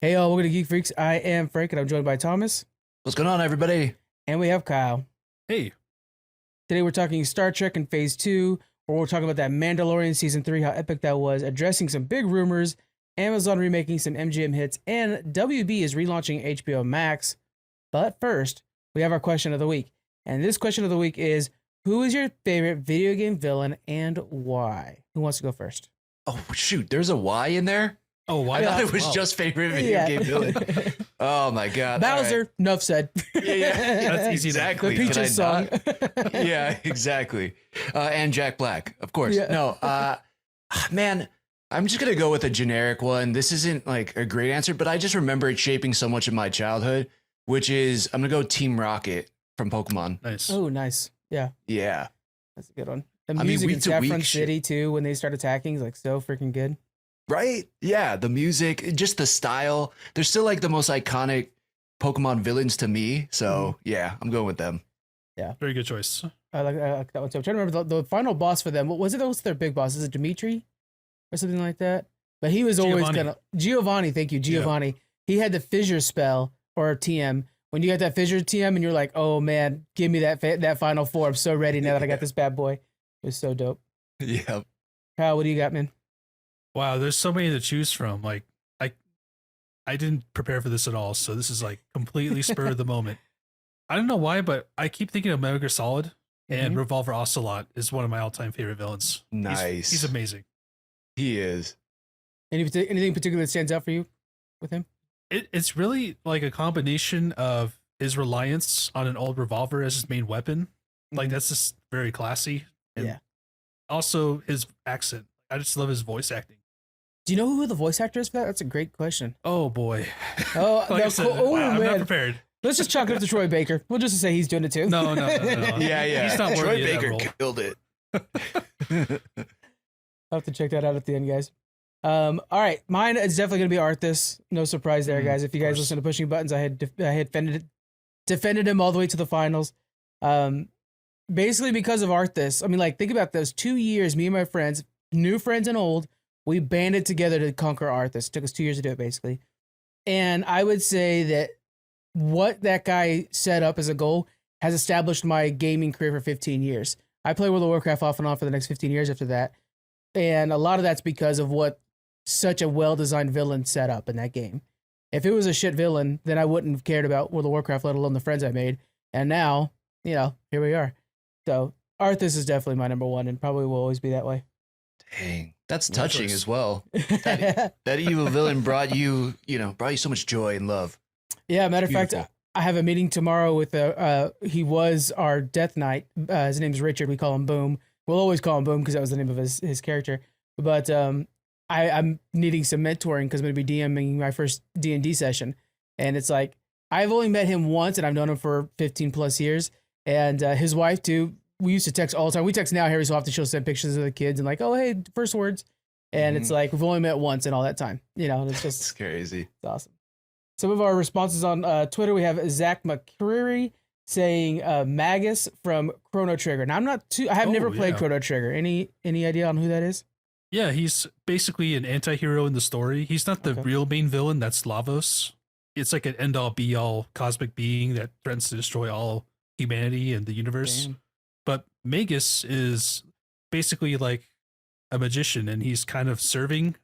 Hey, y'all, welcome to Geek Freaks. I am Frank, and I'm joined by Thomas. What's going on, everybody? And we have Kyle. Hey. Today we're talking Star Trek in Phase 2, or we're talking about that Mandalorian Season 3, how epic that was, addressing some big rumors, Amazon remaking some MGM hits, and WB is relaunching HBO Max. But first, we have our question of the week. And this question of the week is, who is your favorite video game villain and why? Who wants to go first? Oh, shoot. There's a Y in there? Oh, why? I thought it was just favorite video game villain. Oh, my God. Bowser, right. Enough said. Yeah. That's easy. Exactly. The Peaches song. Yeah, exactly. And Jack Black, of course. Yeah. No, man, I'm just going to go with a generic one. This isn't like a great answer, but I just remember it shaping so much of my childhood, which is I'm going to go Team Rocket from Pokemon. Nice. Oh, nice. Yeah. Yeah. That's a good one. The I mean, music week in to Saffron week City, too, when they start attacking is like so freaking good. Right? Yeah, the music, just the style. They're still like the most iconic Pokemon villains to me. So yeah, I'm going with them. Yeah. Very good choice. I like that one too. I'm trying to remember the final boss for them. What was it? That was their big boss. Is it Dimitri or something like that? But he was always kind of Giovanni. Thank you, Giovanni. Yeah. He had the fissure spell or TM. When you got that fissure TM and you're like, oh man, give me that final four. I'm so ready now that I got this bad boy. It was so dope. Yeah. Kyle, what do you got, man? Wow, there's so many to choose from. Like, I didn't prepare for this at all, so this is like completely spur of the moment. I don't know why, but I keep thinking of Metal Gear Solid, and Revolver Ocelot is one of my all-time favorite villains. Nice. He's amazing. He is. Anything particular that stands out for you with him? It's really like a combination of his reliance on an old revolver as his main weapon. Like, that's just very classy. And yeah. Also, his accent. I just love his voice acting. Do you know who the voice actor is for that? That's a great question. Oh, boy. Oh, like said, wow, I'm not prepared. Let's just chalk it up to Troy Baker. We'll just say he's doing it too. No. Yeah. He's not Troy worthy Baker of that role. killed it. I'll have to check that out at the end, guys. All right. Mine is definitely going to be Arthas. No surprise there, guys. If you guys listen to Pushing Buttons, I had defended him all the way to the finals. Basically because of Arthas. I mean, like, think about those 2 years, me and my friends, new friends and old, we banded together to conquer Arthas. It took us 2 years to do it, basically. And I would say that what that guy set up as a goal has established my gaming career for 15 years. I play World of Warcraft off and on for the next 15 years after that. And a lot of that's because of what such a well-designed villain set up in that game. If it was a shit villain, then I wouldn't have cared about World of Warcraft, let alone the friends I made. And now, here we are. So Arthas is definitely my number one and probably will always be that way. Dang, that's touching as well. That evil villain brought you so much joy and love. Yeah, matter of fact, I have a meeting tomorrow with he was our Death Knight. His name's Richard. We call him Boom. We'll always call him Boom because that was the name of his character. But I'm needing some mentoring because I'm going to be DMing my first D&D session. And it's like, I've only met him once and I've known him for 15 plus years. And his wife too. We used to text all the time. We text now every so often. She'll send pictures of the kids and like, oh, hey, first words. And it's like, we've only met once in all that time, and it's just it's crazy. It's awesome. Some of our responses on Twitter, we have Zach McCreary saying Magus from Chrono Trigger. Now I have never played Chrono Trigger. Any idea on who that is? Yeah, he's basically an anti-hero in the story. He's not the real main villain. That's Lavos. It's like an end-all be-all cosmic being that threatens to destroy all humanity and the universe. Damn. But Magus is basically like a magician, and he's kind of serving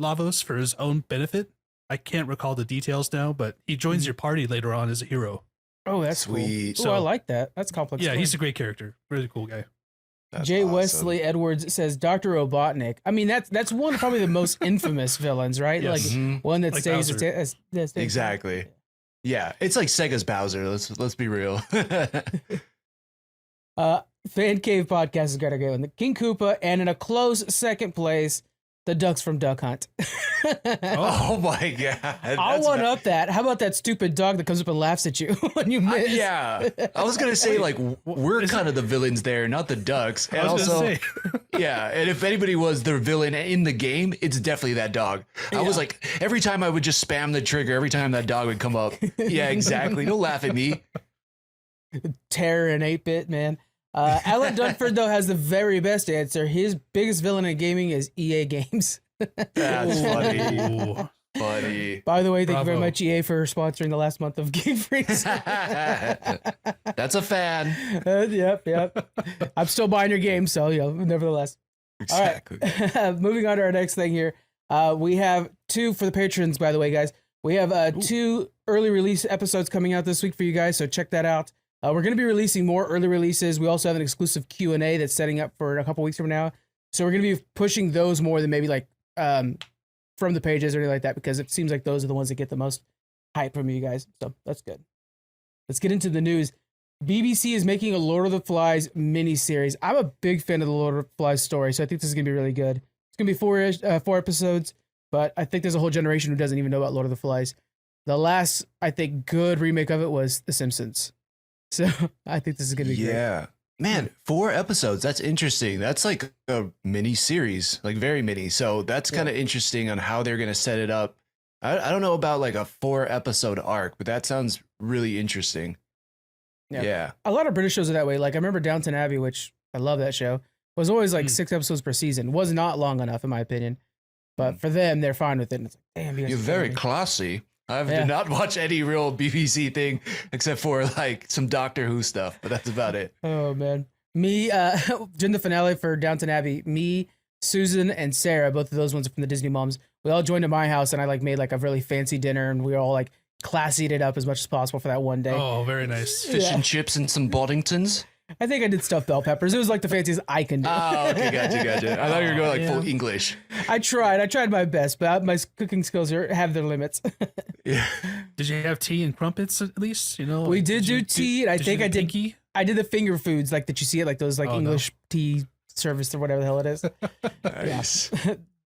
Lavos for his own benefit. I can't recall the details now, but he joins your party later on as a hero. Oh, that's sweet. Cool. So I like that. That's complex. Yeah, story. He's a great character. Really cool guy. That's Jay awesome. Wesley Edwards says Dr. Robotnik. I mean, that's one of probably the most infamous villans, right? Yes. Like one that like stays. Exactly. Yeah, it's like Sega's Bowser. Let's be real. Fan Cave Podcast is gonna go in the King Koopa, and in a close second place, the Ducks from Duck Hunt. Oh my God. I'll one up that. How about that stupid dog that comes up and laughs at you when you miss? Yeah. I was going to say, like, we're kind of the villains there, not the Ducks. And also, yeah. And if anybody was the villain in the game, it's definitely that dog. I was like, every time I would just spam the trigger, every time that dog would come up. Yeah, exactly. Don't laugh at me. Terror and 8-bit, man. Alan Dunford, though, has the very best answer. His biggest villain in gaming is EA Games. That's funny. Buddy. By the way, thank you Bravo. very much, EA, for sponsoring the last month of Game Freaks. That's a fan. Yep. I'm still buying your game, so nevertheless. Exactly. All right. Moving on to our next thing here. We have 2 for the patrons, by the way, guys. We have 2 early release episodes coming out this week for you guys, so check that out. We're going to be releasing more early releases. We also have an exclusive Q&A that's setting up for a couple weeks from now. So we're going to be pushing those more than maybe like from the pages or anything like that, because it seems like those are the ones that get the most hype from you guys. So that's good. Let's get into the news. BBC is making a Lord of the Flies miniseries. I'm a big fan of the Lord of the Flies story, so I think this is going to be really good. It's going to be 4 episodes, but I think there's a whole generation who doesn't even know about Lord of the Flies. The last, I think, good remake of it was The Simpsons. So I think this is going to be great. Yeah. Man, 4 episodes. That's interesting. That's like a mini series, like very mini. So that's kind of interesting on how they're going to set it up. I don't know about like a 4 episode arc, but that sounds really interesting. Yeah. A lot of British shows are that way. Like I remember Downton Abbey, which I love that show, was always like 6 episodes per season. Was not long enough, in my opinion. But for them, they're fine with it. And it's like, damn, You're very classy. I did not watch any real BBC thing except for like some Doctor Who stuff, but that's about it. Oh man. Me, during the finale for Downton Abbey, me, Susan, and Sarah, both of those ones are from the Disney moms, we all joined at my house and I like made like a really fancy dinner and we were all like classied it up as much as possible for that one day. Oh, very nice. Fish and chips and some Boddingtons. I think I did stuffed bell peppers. It was like the fanciest I can do. Oh, okay, gotcha. I thought you were going like full English. I tried my best, but my cooking skills have their limits. Yeah. Did you have tea and crumpets at least? You know, We did do tea, and I think I did. Pinky? I did the finger foods like that you see it, like those like English tea service or whatever the hell it is. Nice.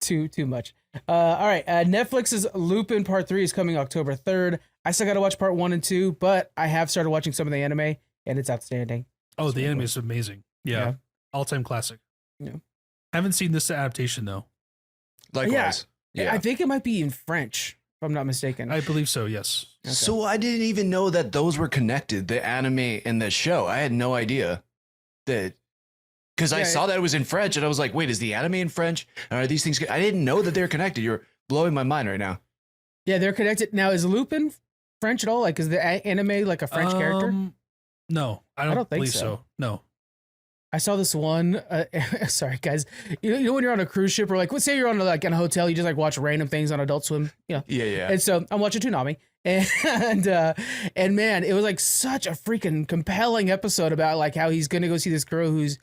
Too much. All right. Netflix's Lupin Part 3 is coming October 3rd. I still got to watch Part 1 and 2, but I have started watching some of the anime, and it's outstanding. Oh, the anime is amazing. Yeah. All-time classic. Yeah. Haven't seen this adaptation though. Likewise. Yeah. I think it might be in French, if I'm not mistaken. I believe so, yes. Okay. So I didn't even know that those were connected, the anime and the show. I had no idea that, because I saw that it was in French and I was like, wait, is the anime in French? Are these things? I didn't know that they're connected. You're blowing my mind right now. Yeah, they're connected. Now, is Lupin French at all? Like, is the anime like a French character? No, I don't think believe so. so. No. I saw this one. Sorry, guys. You know when you're on a cruise ship or like, let's say you're on like in a hotel, you just like watch random things on Adult Swim. Yeah. And so I'm watching Toonami, and man, it was like such a freaking compelling episode about like how he's gonna go see this girl who's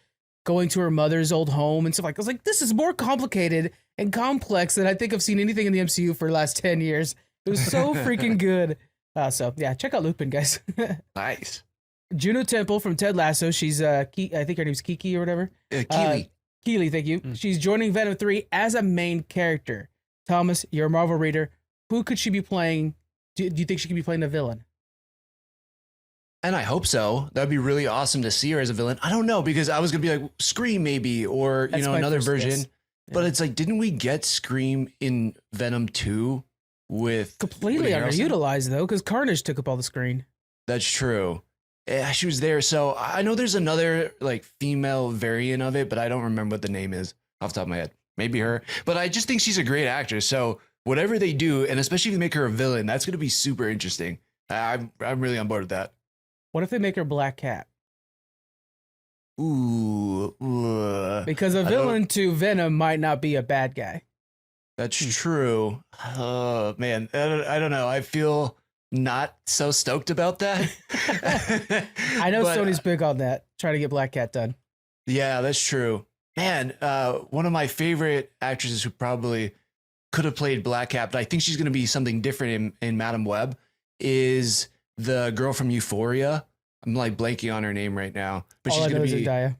going to her mother's old home and stuff like. I was like, this is more complicated and complex than I think I've seen anything in the MCU for the last 10 years. It was so freaking good. So yeah, check out Lupin, guys. Nice. Juno Temple from Ted Lasso. She's I think her name's Kiki or whatever. Keely. Keely, thank you. She's joining Venom 3 as a main character. Thomas, you're a Marvel reader. Who could she be playing? Do you think she could be playing a villain? And I hope so. That'd be really awesome to see her as a villain. I don't know, because I was gonna be like Scream maybe, or That's my another first version. guess. But it's like, didn't we get Scream in Venom 2 with Completely Woody Harrelson? underutilized though, because Carnage took up all the screen. That's true. Yeah, she was there. So I know there's another like female variant of it, but I don't remember what the name is off the top of my head. Maybe her. But I just think she's a great actress. So whatever they do, and especially if you make her a villain, that's going to be super interesting. I'm really on board with that. What if they make her Black Cat? Ooh. Because a villain to Venom might not be a bad guy. That's true. Oh, man. I don't know. I feel not so stoked about that. I know But, Sony's big on that. Try to get Black Cat done. Yeah, that's true. Man, one of my favorite actresses who probably could have played Black Cat, but I think she's going to be something different in Madam Web, is the girl from Euphoria. I'm like blanking on her name right now, but All she's I know going to is be. Zendaya.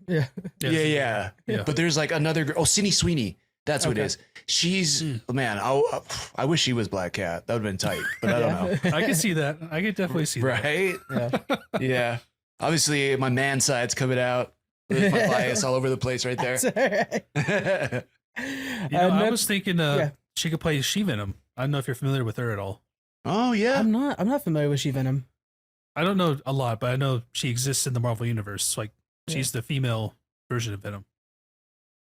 Yeah. Yeah. But there's like another girl. Oh, Sydney Sweeney. That's who it is. She's, man, I wish she was Black Cat. That would have been tight, but I don't know. I can see that. I could definitely see that. Right? Yeah. Yeah. Obviously, my man side's coming out. There's my bias all over the place right there. That's all right. I was thinking she could play She-Venom. I don't know if you're familiar with her at all. Oh, yeah. I'm not familiar with She-Venom. I don't know a lot, but I know she exists in the Marvel Universe. Like, she's the female version of Venom.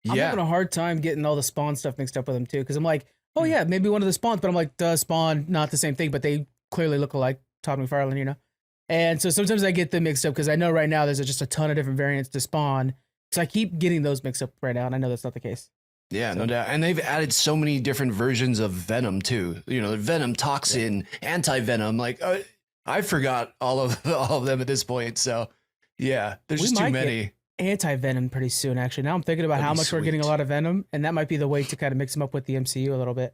I'm having a hard time getting all the Spawn stuff mixed up with them too, because I'm like, oh yeah, maybe one of the Spawns, but I'm like, duh, Spawn, not the same thing, but they clearly look alike, Todd McFarlane, you know? And so sometimes I get them mixed up because I know right now there's just a ton of different variants to Spawn. So I keep getting those mixed up right now, and I know that's not the case. Yeah, no doubt. And they've added so many different versions of Venom too. You know, Venom, Toxin, Anti-Venom. Like I forgot all of them at this point. So yeah, there's just too many. Anti-Venom pretty soon, actually. Now I'm thinking about how much we're getting a lot of Venom, and that might be the way to kind of mix them up with the MCU a little bit.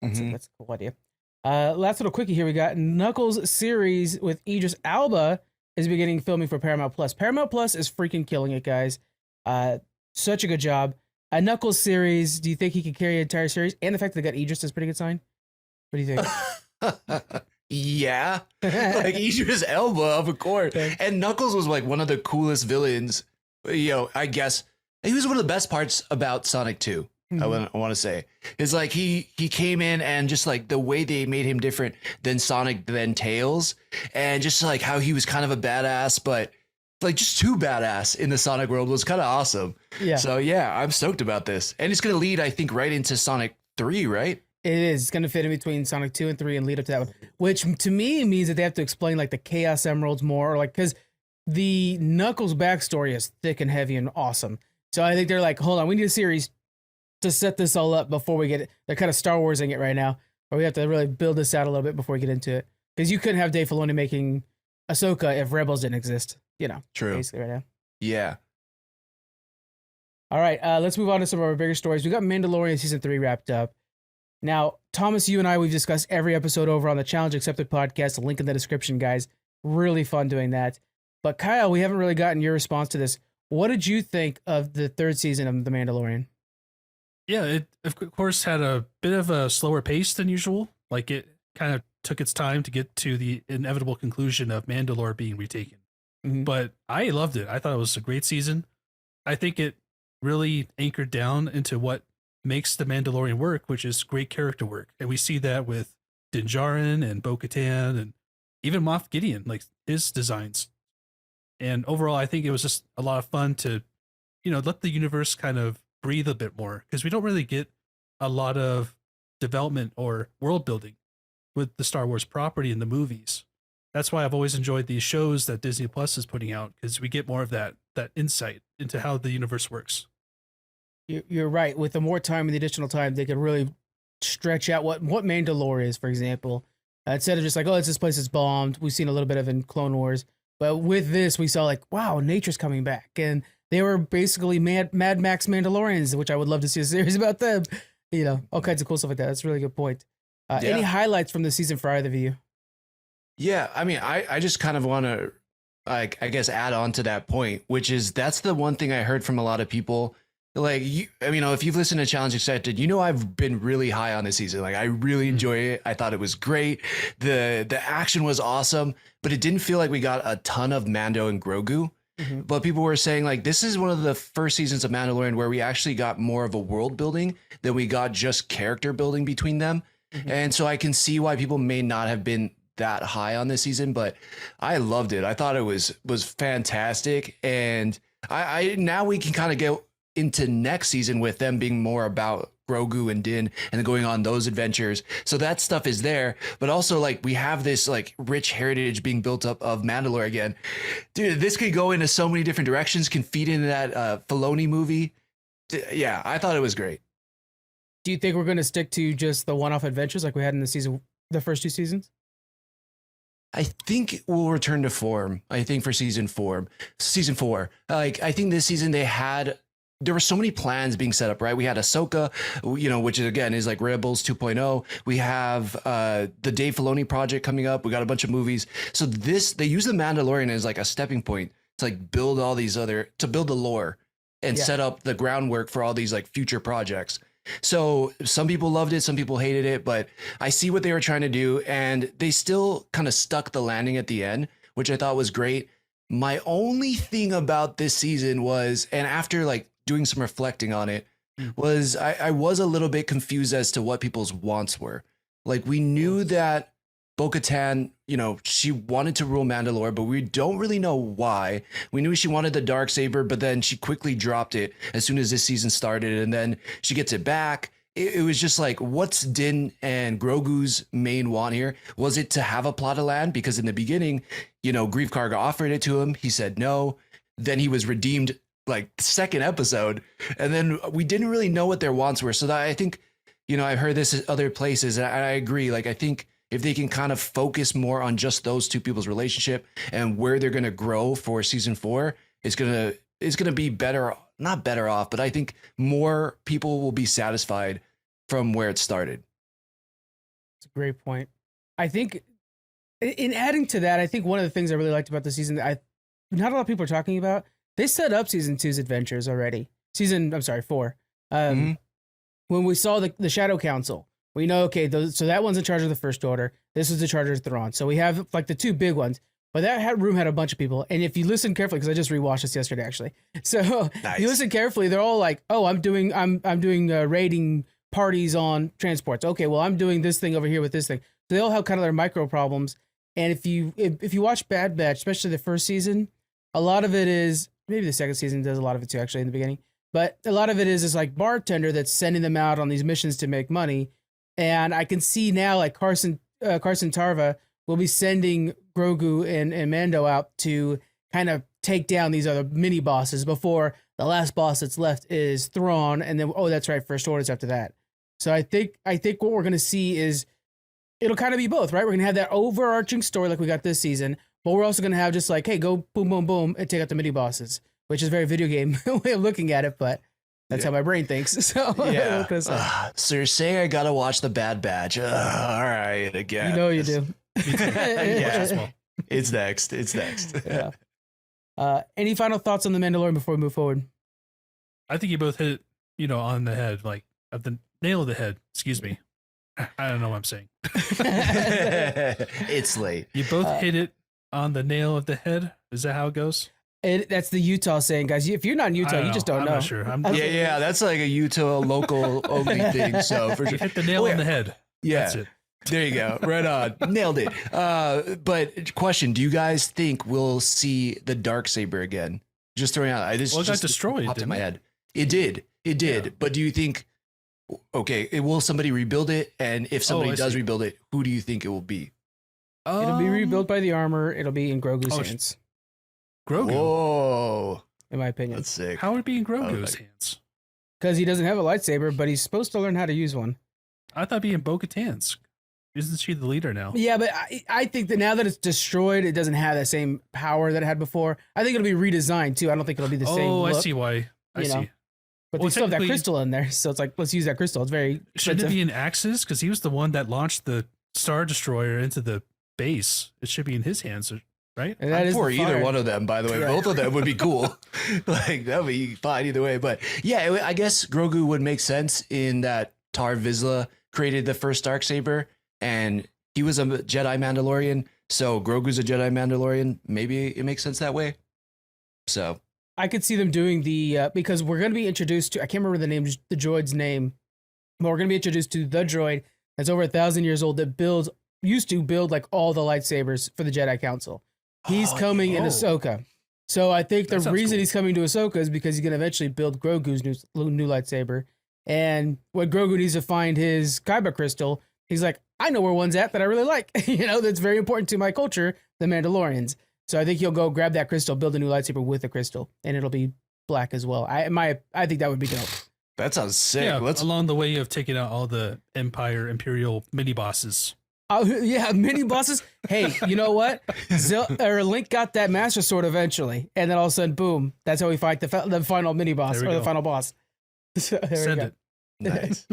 That's a cool idea. Last little quickie here. We got Knuckles series with Idris Alba is beginning filming for Paramount Plus. Paramount Plus is freaking killing it, guys. Such a good job. A Knuckles series, do you think he could carry an entire series? And the fact that they got Idris is a pretty good sign. What do you think? Yeah. Like Idris Elba, of course. And Knuckles was like one of the coolest villains. You know, I guess he was one of the best parts about Sonic 2. I want to say is like he came in and just like the way they made him different than Sonic than Tails, and just like how he was kind of a badass, but like just too badass in the Sonic world was kind of awesome. Yeah. So yeah, I'm stoked about this, and it's gonna lead, I think, right into Sonic 3, right? It is. It's gonna fit in between Sonic 2 and 3 and lead up to that one, which to me means that they have to explain like the Chaos Emeralds more, or like because the Knuckles backstory is thick and heavy and awesome. So I think they're like, hold on, we need a series to set this all up before we get it. They're kind of Star Warsing it right now, or we have to really build this out a little bit before we get into it. Because you couldn't have Dave Filoni making Ahsoka if Rebels didn't exist, you know. True. Basically right now. Yeah. All right, let's move on to some of our bigger stories. We got Mandalorian season 3 wrapped up. Now, Thomas, you and I, we've discussed every episode over on the Challenge Accepted podcast. Link in the description, guys. Really fun doing that. But Kyle, we haven't really gotten your response to this. What did you think of the 3rd season of The Mandalorian? Yeah, it of course had a bit of a slower pace than usual. Like it kind of took its time to get to the inevitable conclusion of Mandalore being retaken. But I loved it. I thought it was a great season. I think it really anchored down into what makes the Mandalorian work, which is great character work. And we see that with Din Djarin and Bo-Katan and even Moff Gideon, like his designs. And overall, I think it was just a lot of fun to, you know, let the universe kind of breathe a bit more, because we don't really get a lot of development or world building with the Star Wars property in the movies. That's why I've always enjoyed these shows that Disney Plus is putting out, because we get more of that insight into how the universe works. You're right. With the more time and the additional time, they can really stretch out what Mandalore is, for example. Instead of just like, oh, it's this place is bombed. We've seen a little bit of in Clone Wars. But with this, we saw like, wow, nature's coming back. And they were basically Mad Max Mandalorians, which I would love to see a series about them. You know, all kinds of cool stuff like that. That's a really good point. Any highlights from the season for either of you? Yeah, I mean, I just kind of want to, like, I guess, add on to that point, which is that's the one thing I heard from a lot of people. Like, if you've listened to Challenge Accepted, you know I've been really high on this season. Like, I really enjoy it. I thought it was great. The action was awesome, but it didn't feel like we got a ton of Mando and Grogu. But people were saying, like, this is one of the first seasons of Mandalorian where we actually got more of a world building than we got just character building between them. And so I can see why people may not have been that high on this season, but I loved it. I thought it was fantastic. And I now we can kind of go into next season with them being more about Grogu and Din and going on those adventures. So that stuff is there, but also like we have this like rich heritage being built up of Mandalore again. Dude, this could go into so many different directions, can feed into that Filoni movie. Yeah, I thought it was great. Do you think we're going to stick to just the one-off adventures like we had in the first 2 seasons? I think we'll return to form. I think for season 4, like I think this season there were so many plans being set up, right? We had Ahsoka, which is like Rebels 2.0. We have the Dave Filoni project coming up. We got a bunch of movies. So they use the Mandalorian as like a stepping point to like build to build the lore and set up the groundwork for all these like future projects. So some people loved it, some people hated it, but I see what they were trying to do, and they still kind of stuck the landing at the end, which I thought was great. My only thing about this season was, and after like doing some reflecting on it, was I was a little bit confused as to what people's wants were. Like we knew that Bo-Katan, she wanted to rule Mandalore, but we don't really know why. We knew she wanted the Darksaber, but then she quickly dropped it as soon as this season started, and then she gets it back. it was just like, what's Din and Grogu's main want here? Was it to have a plot of land? Because in the beginning, Grief Karga offered it to him. He said no. Then he was redeemed like second episode. And then we didn't really know what their wants were. So that I think, I've heard this at other places, and I agree. Like, I think if they can kind of focus more on just those two people's relationship and where they're going to grow for season 4, it's going to be better, not better off, but I think more people will be satisfied from where it started. It's a great point. I think in adding to that, I think one of the things I really liked about the season that not a lot of people are talking about, they set up season 2's adventures already. 4. When we saw the Shadow Council, we know, okay, so that one's in charge of the First Order. This is in charge of Thrawn. So we have like the two big ones, but that room had a bunch of people. And if you listen carefully, because I just rewatched this yesterday, actually. So nice. You listen carefully, they're all like, oh, I'm doing raiding parties on transports. Okay, well, I'm doing this thing over here with this thing. So they all have kind of their micro problems. And if you watch Bad Batch, especially the first season, a lot of it is, maybe the second season does a lot of it too, actually, in the beginning. But a lot of it is like bartender that's sending them out on these missions to make money. And I can see now, like Carson Tarva will be sending Grogu and Mando out to kind of take down these other mini bosses before the last boss that's left is Thrawn. And then, oh, that's right, First Order's after that. So I think what we're going to see is it'll kind of be both, right? We're going to have that overarching story like we got this season, but we're also going to have just like, hey, go boom, boom, boom, and take out the mini bosses, which is a very video game way of looking at it, but that's how my brain thinks. So yeah. So you're saying I got to watch the Bad Batch. All right, again. You know you do. Yeah. It's next. Yeah. Any final thoughts on The Mandalorian before we move forward? I think you both hit it, on the head, like at the nail of the head. Excuse me. I don't know what I'm saying. It's late. You both hit it on the nail of the head. Is that how it goes? That's the Utah saying, guys. If you're not in Utah, you just don't know. I'm not sure. Yeah, that's like a Utah local only thing. So for sure, you hit the nail on the head. Yeah, that's it. There you go. Right on. Nailed it. But question: do you guys think we'll see the Darksaber again? Just throwing out. It got destroyed. Popped in my head. It did. Yeah. But do you think? Okay, will somebody rebuild it? And if somebody does rebuild it, who do you think it will be? It'll be rebuilt by the armor. It'll be in Grogu's hands. Grogu. Whoa. In my opinion. That's sick. How would it be in Grogu's hands? Because he doesn't have a lightsaber, but he's supposed to learn how to use one. I thought it'd be in Bo-Katan's. Isn't she the leader now? Yeah, but I think that now that it's destroyed, it doesn't have that same power that it had before. I think it'll be redesigned too. I don't think it'll be the same look. I see why. I see. But they still have that crystal in there, so it's like, let's use that crystal. It's very expensive. Shouldn't it be in Axis? Because he was the one that launched the Star Destroyer into the base. It should be in his hands, right? And that is for either one of them, by the way. Right. Both of them would be cool. Like, that would be fine either way. But yeah, I guess Grogu would make sense in that Tar Vizsla created the first Darksaber, and he was a Jedi Mandalorian, so Grogu's a Jedi Mandalorian. Maybe it makes sense that way. So I could see them doing the because we're going to be introduced to, I can't remember the droid's name, but we're going to be introduced to the droid that's over 1,000 years old that used to build like all the lightsabers for the Jedi Council. He's coming in Ahsoka. So I think the reason he's coming to Ahsoka is because he's going to eventually build Grogu's new lightsaber. And when Grogu needs to find his Kyber crystal, he's like, I know where one's at that I really like. That's very important to my culture, the Mandalorians. So I think he'll go grab that crystal, build a new lightsaber with the crystal, and it'll be black as well. I think that would be dope. That sounds sick. Yeah, along the way of taking out all the Imperial mini bosses. Oh yeah, mini bosses. Hey, you know what? Link got that Master Sword eventually, and then all of a sudden, boom! That's how we fight the final mini boss or the final boss. So, Send it. Nice.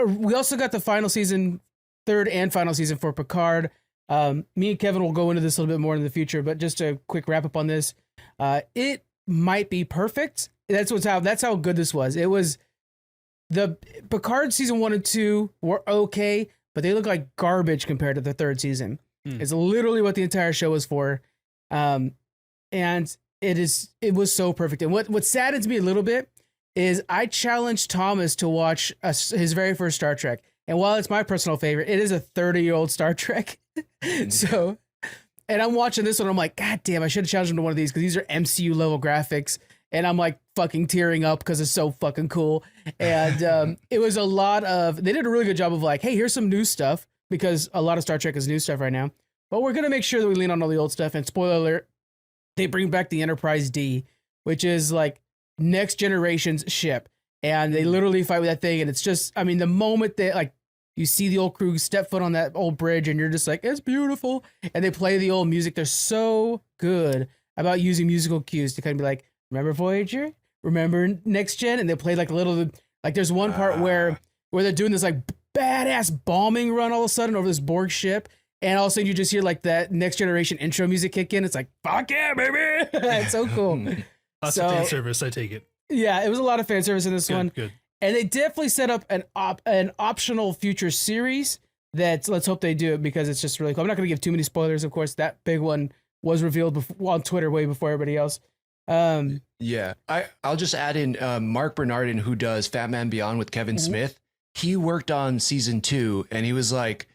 We also got the final season, third and final season for Picard. Me and Kevin will go into this a little bit more in the future, but just a quick wrap up on this. It might be perfect. That's how good this was. It was the Picard season 1 and 2 were okay, but they look like garbage compared to the third season. It's literally what the entire show was for. And it was so perfect. And what saddens me a little bit is I challenged Thomas to watch his very first Star Trek. And while it's my personal favorite, it is a 30-year-old Star Trek. So, and I'm watching this one. I'm like, God damn, I should have challenged him to one of these because these are MCU level graphics. and I'm like fucking tearing up because it's so fucking cool. And it was a lot of, they did a really good job of like, hey, here's some new stuff, because a lot of Star Trek is new stuff right now. But we're going to make sure that we lean on all the old stuff. And spoiler alert, they bring back the Enterprise D, which is like next generation's ship. And they literally fight with that thing. And it's just, I mean, the moment that like you see the old crew step foot on that old bridge and you're just like, it's beautiful. And they play the old music. They're so good about using musical cues to kind of be like, remember Voyager? Remember Next Gen? And they play like a little, like there's one part where they're doing this like badass bombing run all of a sudden over this Borg ship. And all of a sudden you just hear like that Next Generation intro music kick in. It's like, fuck yeah, baby. It's so cool. Lots of fan service, I take it. Yeah, it was a lot of fan service in this one. Good. And they definitely set up an optional future series that, let's hope they do it, because it's just really cool. I'm not going to give too many spoilers. Of course, that big one was revealed on Twitter way before everybody else. Yeah, I'll just add in Mark Bernardin, who does Fat Man Beyond with Kevin Smith. He worked on season 2, and he was like,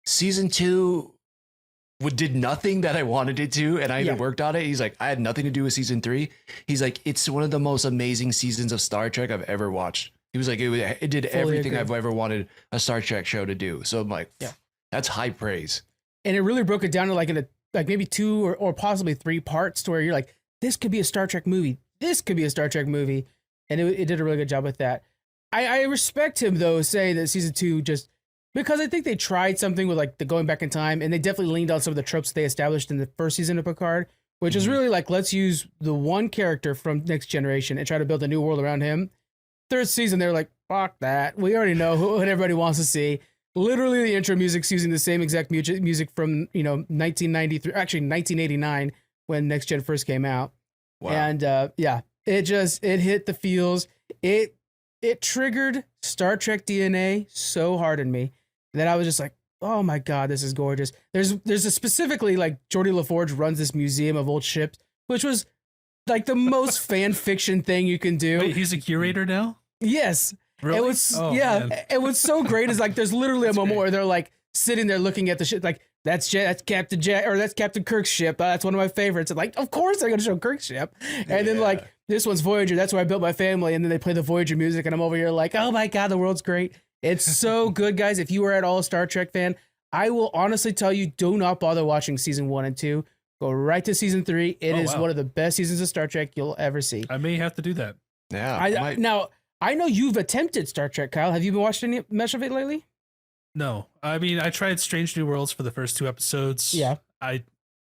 season 2 did nothing that I wanted it to, and I even worked on it. He's like, I had nothing to do with season 3. He's like, it's one of the most amazing seasons of Star Trek I've ever watched. He was like, it did everything I've ever wanted a Star Trek show to do. So I'm like, that's high praise. And it really broke it down to like maybe 2 or possibly 3 parts, to where you're like, this could be a Star Trek movie. This could be a Star Trek movie. And it did a really good job with that. I respect him, though, saying that season 2 just, because I think they tried something with like the going back in time, and they definitely leaned on some of the tropes they established in the first season of Picard, which is really like, let's use the one character from Next Generation and try to build a new world around him. Third season, they're like, fuck that. We already know what everybody wants to see. Literally, the intro music's using the same exact music from 1993, actually 1989, when Next Gen first came out. Wow. And it hit the feels. It triggered Star Trek DNA so hard in me that I was just like, oh my God, this is gorgeous. There's a specifically, like, Geordie LaForge runs this museum of old ships, which was like the most fan fiction thing you can do. Wait, he's a curator now? Yes. Really? It was, and what's so great is like, there's literally a moment where they're like sitting there looking at the ship, like, that's Captain Jack, or that's Captain Kirk's ship. That's one of my favorites. And like, of course they're going to show Kirk's ship. And then like, this one's Voyager. That's where I built my family. And then they play the Voyager music, and I'm over here like, oh my God, the world's great. It's so good, guys. If you are at all a Star Trek fan, I will honestly tell you, do not bother watching season 1 and 2. Go right to season 3. It is one of the best seasons of Star Trek you'll ever see. I may have to do that. Yeah. Now, I know you've attempted Star Trek, Kyle. Have you been watching any much of it lately? No. I mean, I tried Strange New Worlds for the first 2 episodes. Yeah. I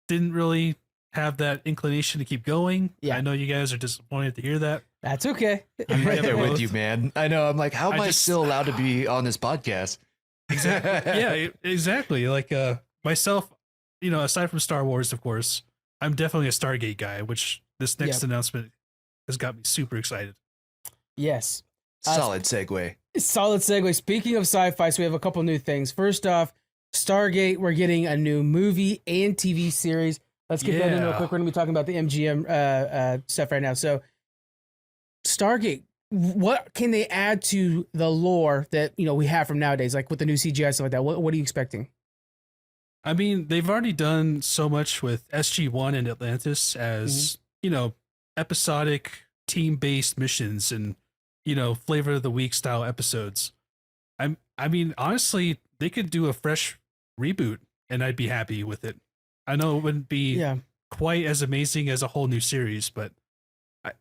didn't really have that inclination to keep going. Yeah. I know you guys are disappointed to hear that. That's okay. I'm right there with you, man. I know. I'm like, how am I still allowed to be on this podcast? Exactly. Yeah, exactly. Like myself, aside from Star Wars, of course, I'm definitely a Stargate guy, which this next announcement has got me super excited. Yes. Solid segue. Solid segue. Speaking of sci-fi, so we have a couple new things. First off, Stargate, we're getting a new movie and TV series. Let's get that in real quick. We're going to be talking about the MGM stuff right now. So, Stargate, what can they add to the lore that we have from nowadays, like with the new CGI stuff like that? What are you expecting? I mean, they've already done so much with SG-1 and Atlantis as episodic team-based missions and flavor of the week style episodes. I mean, honestly, they could do a fresh reboot and I'd be happy with it. I know it wouldn't be quite as amazing as a whole new series, but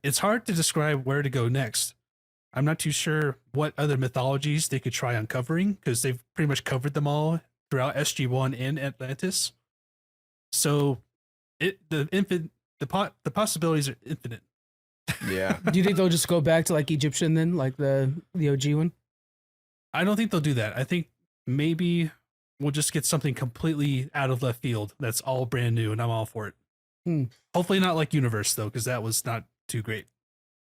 it's hard to describe where to go next. I'm not too sure what other mythologies they could try uncovering, because they've pretty much covered them all throughout SG-1 and Atlantis. So the possibilities are infinite. Yeah. Do you think they'll just go back to like Egyptian then, like the OG one? I don't think they'll do that. I think maybe we'll just get something completely out of left field that's all brand new, and I'm all for it. Hopefully not like Universe, though, because that was not too great.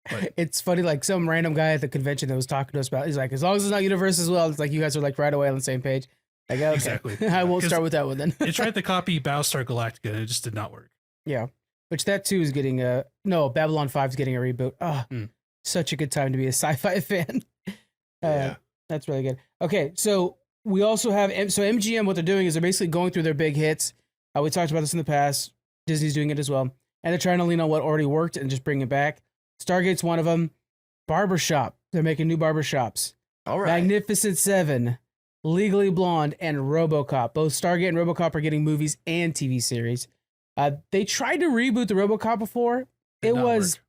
But it's funny, like some random guy at the convention that was talking to us about, he's like, as long as it's not Universe as well, it's like you guys are like right away on the same page. Like, okay. Exactly. I won't start with that one then. They tried to copy Battlestar Galactica, and it just did not work. Yeah. Which that too is getting Babylon 5 is getting a reboot. Such a good time to be a sci-fi fan. That's really good. Okay, so we also have, MGM, what they're doing is they're basically going through their big hits. We talked about this in the past. Disney's doing it as well. And they're trying to lean on what already worked and just bring it back. Stargate's one of them. Barbershop. They're making new barbershops. All right. Magnificent Seven, Legally Blonde, and RoboCop. Both Stargate and RoboCop are getting movies and TV series. They tried to reboot the RoboCop before. It was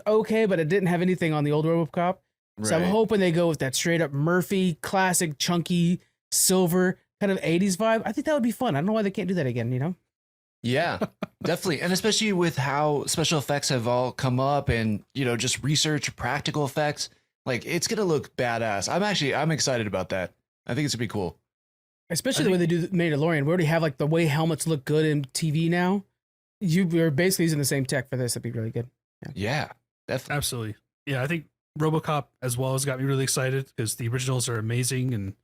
okay, but it didn't have anything on the old RoboCop. So I'm hoping they go with that straight up Murphy, classic, chunky, silver kind of 80s vibe. I think that would be fun. I don't know why they can't do that again, you know? Yeah, definitely. And especially with how special effects have all come up and, you know, just research practical effects, like it's going to look badass. I'm excited about that. I think it's going to be cool. Especially the way they do Mandalorian. We already have like the way helmets look good in TV now. You're basically using the same tech for this. That'd be really good. Yeah, definitely. Absolutely. Yeah, I think RoboCop as well has got me really excited because the originals are amazing and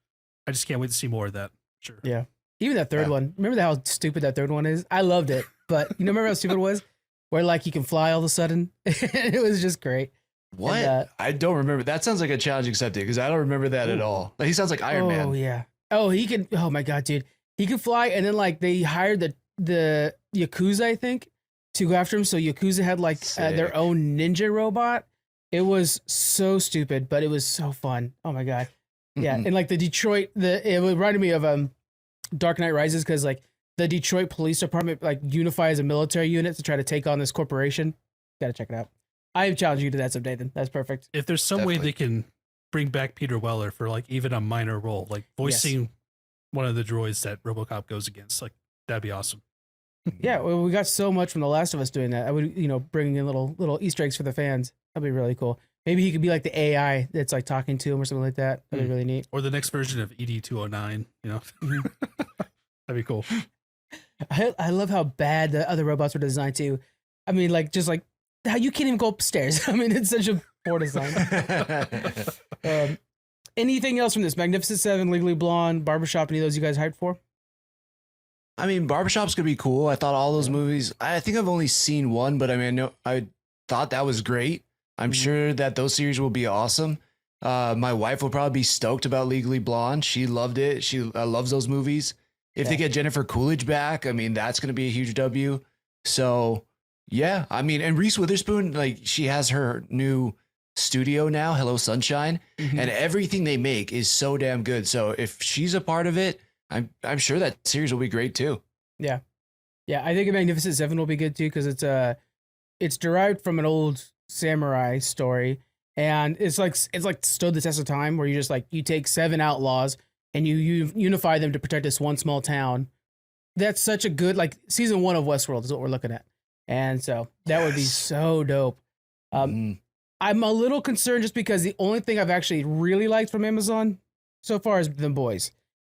I just can't wait to see more of that. Sure. Yeah. Even that third one. Remember how stupid that third one is? I loved it. But you know, remember how stupid it was? Where like you can fly all of a sudden? It was just great. What? And, I don't remember. That sounds like a challenge accepted because I don't remember that at all. Like, he sounds like Iron Man. Oh, yeah. Oh, he can. Oh, my God, dude. He can fly. And then like they hired the Yakuza, I think, to go after him. So Yakuza had like their own ninja robot. It was so stupid, but it was so fun. Oh, my God. Yeah. And like the Detroit, it reminded me of Dark Knight Rises because like the Detroit Police Department like unify as a military unit to try to take on this corporation. Got to check it out. I challenge you to that someday. Then that's perfect. If there's some way they can bring back Peter Weller for like even a minor role, like voicing one of the droids that RoboCop goes against, like that'd be awesome. Yeah, well, we got so much from The Last of Us doing that. I would, bring in little Easter eggs for the fans. That'd be really cool. Maybe he could be like the AI that's like talking to him or something like that. That'd be really neat. Or the next version of ED-209, That'd be cool. I love how bad the other robots were designed too. I mean, like just like how you can't even go upstairs. I mean, it's such a poor design. Anything else from this? Magnificent Seven, Legally Blonde, Barbershop, any of those you guys hyped for? I mean, Barbershop's gonna be cool. I thought all those movies. I think I've only seen one, but I mean, I thought that was great. I'm sure that those series will be awesome. My wife will probably be stoked about Legally Blonde. She loved it. She loves those movies. If they get Jennifer Coolidge back, I mean, that's gonna be a huge W. So yeah, I mean, and Reese Witherspoon, like she has her new studio now, Hello Sunshine, and everything they make is so damn good. So if she's a part of it, I'm sure that series will be great too. Yeah. I think a Magnificent Seven will be good too because it's derived from an old samurai story, and it's like stood the test of time. Where you just like you take 7 outlaws and you unify them to protect this one small town. That's such a good like season 1 of Westworld is what we're looking at, and so that would be so dope. I'm a little concerned just because the only thing I've actually really liked from Amazon so far is The Boys.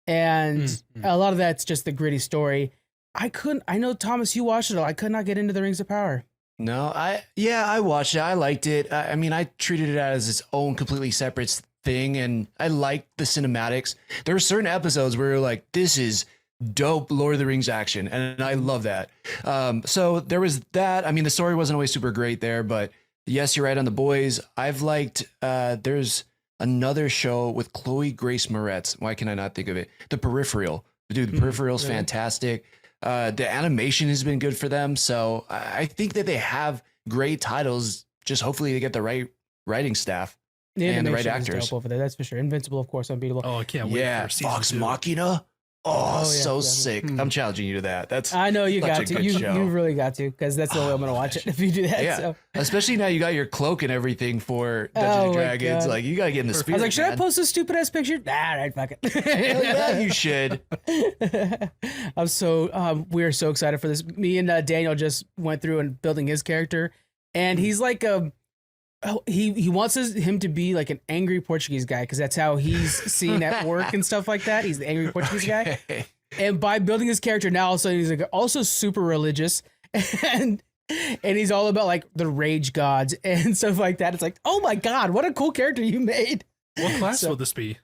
And a lot of that's just the gritty story. I know, Thomas, you watched it all. I could not get into the Rings of Power. No, I watched it. I liked it. I mean, I treated it as its own completely separate thing. And I liked the cinematics. There were certain episodes where you're like, this is dope Lord of the Rings action. And I love that. So there was that. I mean, the story wasn't always super great there, but yes, you're right on The Boys. I've liked, there's another show with Chloe Grace Moretz. Why can I not think of it? The Peripheral. Dude, The Peripheral's fantastic. The animation has been good for them. So I think that they have great titles. Just hopefully they get the right writing staff and the right actors. Over there, that's for sure. Invincible, of course, unbeatable. Oh, I can't wait. Yeah, for season Vox 2. Machina. Oh, so sick. I'm challenging you to that. I know you got to. You really got to because that's the way I'm going to watch it if you do that. Yeah. So. Especially now you got your cloak and everything for Dungeons and Dragons. God. Like you got to get in the spirit. I was like, should man. I post this stupid ass picture? Nah, right, fuck it. Hell yeah, you should. I'm so we're so excited for this. Me and Daniel just went through and building his character, and he's like he wants him to be like an angry Portuguese guy because that's how he's seen at work and stuff like that. He's the angry Portuguese guy. And by building his character now, all of a sudden he's like also super religious and he's all about like the rage gods and stuff like that. It's like, oh my God, what a cool character you made. What class will this be?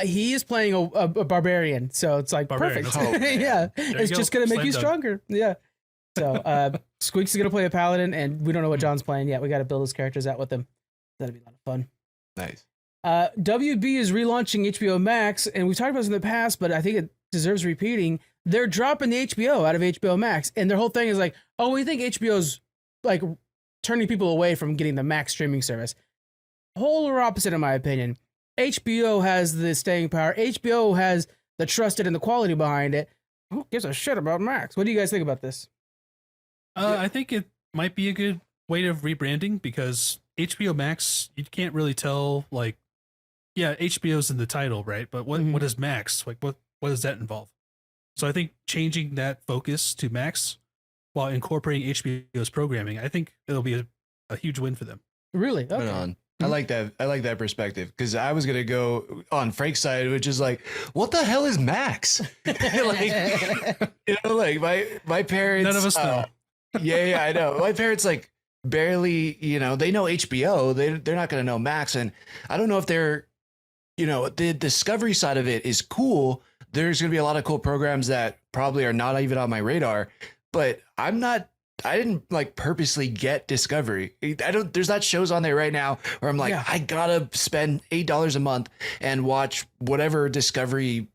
He is playing a barbarian, so it's like Barbarian. perfect. Yeah, it's just gonna make you stronger. Yeah. So Squeaks is gonna play a paladin, and we don't know what John's playing yet. We got to build his characters out with him. That'll be a lot of fun. Nice. WB is relaunching HBO Max, and we've talked about this in the past, but I think it deserves repeating. They're dropping the HBO out of HBO Max, and their whole thing is like, oh, we think HBO's like turning people away from getting the Max streaming service. Polar opposite, in my opinion. HBO has the staying power. HBO has the trusted and the quality behind it. Who gives a shit about Max? What do you guys think about this? I think it might be a good way of rebranding because HBO Max, you can't really tell, like, yeah, HBO's in the title, right? But what is Max? Like, what does that involve? So I think changing that focus to Max while incorporating HBO's programming, I think it'll be a huge win for them. Really? Okay. Right on. I like that. I like that perspective because I was gonna go on Frank's side, which is like, what the hell is Max? Like, like my parents. None of us know. Yeah, I know. My parents like barely, they know HBO. They're not gonna know Max, and I don't know if they're, the Discovery side of it is cool. There's gonna be a lot of cool programs that probably are not even on my radar, but I didn't like purposely get Discovery. There's not shows on there right now where I'm like, I gotta spend $8 a month and watch whatever Discovery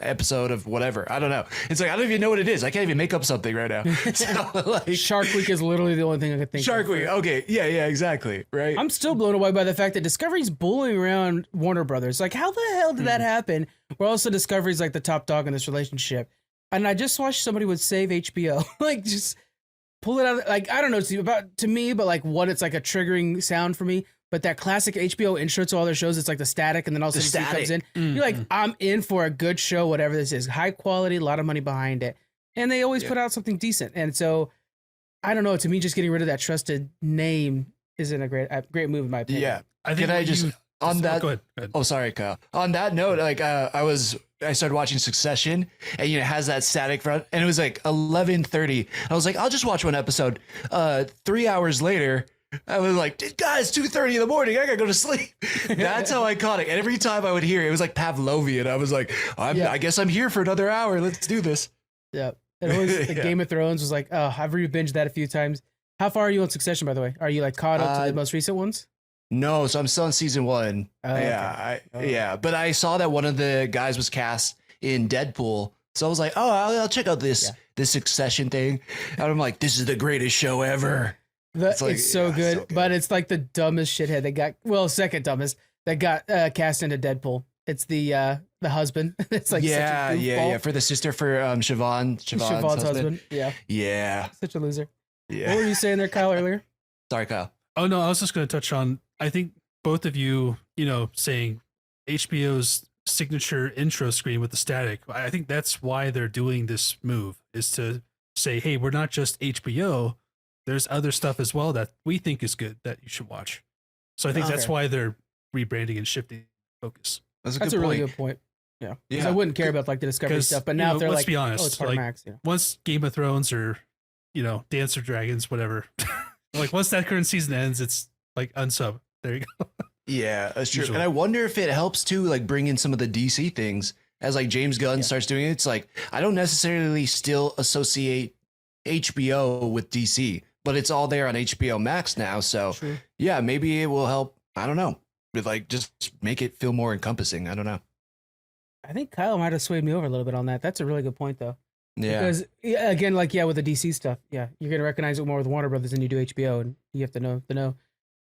episode of whatever. I don't know. It's like, I don't even know what it is. I can't even make up something right now. So, like, Shark Week is literally the only thing I could think of. Shark Week. Okay. Yeah, exactly. Right. I'm still blown away by the fact that Discovery's bullying around Warner Brothers. Like, how the hell did that happen? Where also Discovery's like the top dog in this relationship. And I just watched somebody would save HBO. Like, just pull it out. Like, I don't know to me, but like what it's like a triggering sound for me. But that classic HBO intro to all their shows, it's like the static, and then all of a sudden it comes in. You're like, I'm in for a good show, whatever this is. High quality, a lot of money behind it. And they always put out something decent. And so, I don't know, to me, just getting rid of that trusted name isn't a great move in my opinion. Yeah. I think on that. Go ahead. Oh, sorry, Kyle. On that note, like I started watching Succession, and it has that static front, and it was like 11:30. I was like, I'll just watch one episode. 3 hours later, I was like, guys, 2:30 in the morning, I gotta go to sleep. That's how iconic. And every time I would hear it was like Pavlovian. I was like, I guess I'm here for another hour. Let's do this. Yeah. It always, Game of Thrones was like, oh, I've re-binged that a few times. How far are you on Succession, by the way? Are you like caught up to the most recent ones? No, so I'm still in season 1. Okay. But I saw that one of the guys was cast in Deadpool, so I was like, oh, I'll check out this Succession thing. And I'm like, this is the greatest show ever. It's so good, so good, but it's like the dumbest shithead that got second dumbest that got cast into Deadpool. It's the husband. It's like for the sister for Siobhan's husband. Yeah, such a loser. Yeah. What were you saying there, Kyle, earlier? Sorry, Kyle. Oh no, I was just going to touch on. I think both of you, saying HBO's signature intro screen with the static. I think that's why they're doing this move, is to say, hey, we're not just HBO. There's other stuff as well that we think is good that you should watch. So I think that's why they're rebranding and shifting focus. That's a really good point. Yeah. Because I wouldn't care about like the Discovery stuff, but now if they're let's like, be honest, it's part of Max. Once Game of Thrones or Dance of Dragons, whatever, like once that current season ends, it's like unsub. There you go. Yeah, that's true. Usually. And I wonder if it helps too, like bring in some of the DC things as like James Gunn starts doing it. It's like, I don't necessarily still associate HBO with DC, but it's all there on HBO Max now. So yeah, maybe it will help. I don't know, with like just make it feel more encompassing. I don't know. I think Kyle might have swayed me over a little bit on that. That's a really good point though. Yeah. Because again, like with the DC stuff, you're gonna recognize it more with Warner Brothers than you do HBO, and you have to know.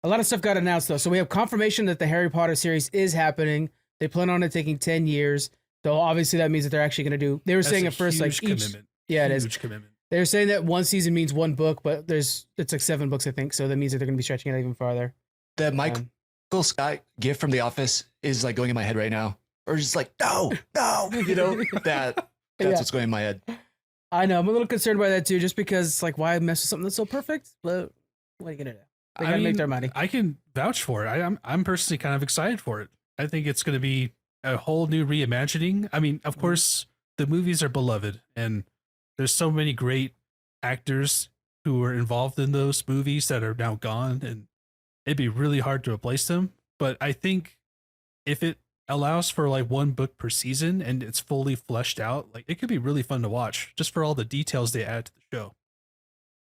A lot of stuff got announced though, so we have confirmation that the Harry Potter series is happening. They plan on it taking 10 years, so obviously that means that they're actually gonna do. They were saying at first like commitment. It is huge commitment. They were saying that one season means one book, but it's like 7 books I think, so that means that they're gonna be stretching it even farther. The Michael Scott gift from The Office is like going in my head right now, or just like no, that's what's going in my head. I know. I'm a little concerned by that too, just because it's like, why mess with something that's so perfect? But what are you gonna do? They gotta make their money. I can vouch for it. I'm personally kind of excited for it. I think it's going to be a whole new reimagining. I mean, of course, the movies are beloved, and there's so many great actors who were involved in those movies that are now gone, and it'd be really hard to replace them. But I think if it allows for like one book per season and it's fully fleshed out, like it could be really fun to watch just for all the details they add to the show.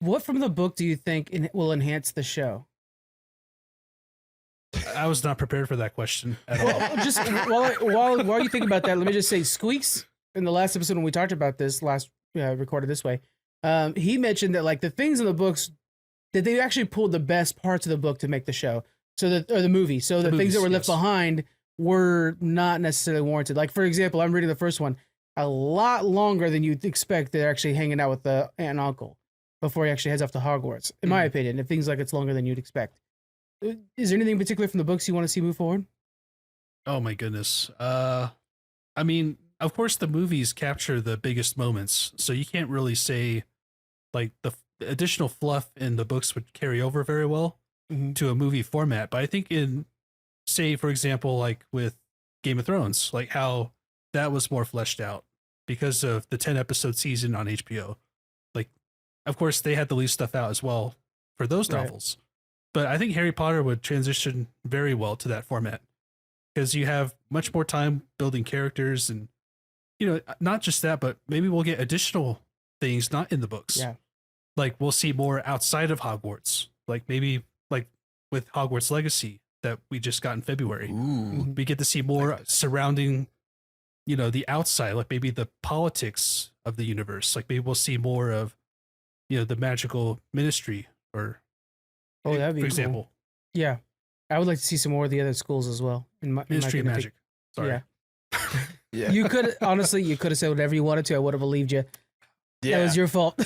What from the book do you think will enhance the show? I was not prepared for that question at all. Well, just while you think about that, let me just say Squeaks in the last episode when we talked about this recorded this way. He mentioned that like the things in the books that they actually pulled the best parts of the book to make the show, or the movie. So the things that were left behind were not necessarily warranted. Like, for example, I'm reading the first one, a lot longer than you'd expect. They're actually hanging out with the aunt and uncle before he actually heads off to Hogwarts, in my opinion. It things like it's longer than you'd expect. Is there anything particular from the books you want to see move forward? Oh my goodness. I mean, of course the movies capture the biggest moments, so you can't really say like the additional fluff in the books would carry over very well to a movie format. But I think in, say, for example, like with Game of Thrones, like how that was more fleshed out because of the 10 episode season on HBO. Like, of course, they had to leave stuff out as well for those novels. But I think Harry Potter would transition very well to that format because you have much more time building characters and, you know, not just that, but maybe we'll get additional things not in the books. Yeah. Like we'll see more outside of Hogwarts, like maybe like with Hogwarts Legacy that we just got in February. We get to see more surrounding, you know, the outside, like maybe the politics of the universe. Like maybe we'll see more of, you know, the magical ministry or, that'd be for example. Cool. Yeah. I would like to see some more of the other schools as well. Ministry of Magic. Sorry. Yeah. You could have said whatever you wanted to. I would have believed you. Yeah. That was your fault.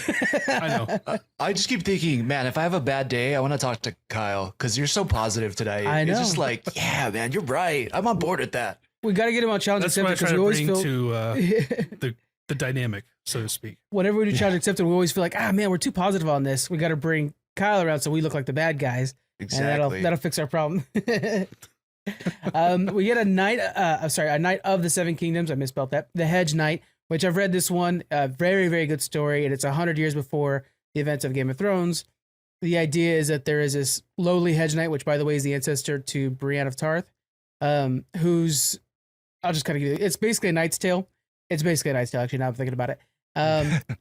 I know. I just keep thinking, man, if I have a bad day, I want to talk to Kyle because you're so positive today. I know. It's just like, yeah, man, you're right. I'm on board with that. We got to get him on Challenge That's Accepted because we always feel to the dynamic, so to speak. Whenever we do Challenge Accepted, we always feel like, man, we're too positive on this. We got to bring Kyle around so we look like the bad guys. Exactly. And that'll fix our problem. We get a Knight of the Seven Kingdoms. I misspelled that. The Hedge Knight, which I've read this one. Very, very good story. And it's 100 years before the events of Game of Thrones. The idea is that there is this lowly Hedge Knight, which, by the way, is the ancestor to Brienne of Tarth, who's, I'll just kind of give you, it's basically a Knight's Tale. It's basically a Knight's Tale, actually, now I'm thinking about it.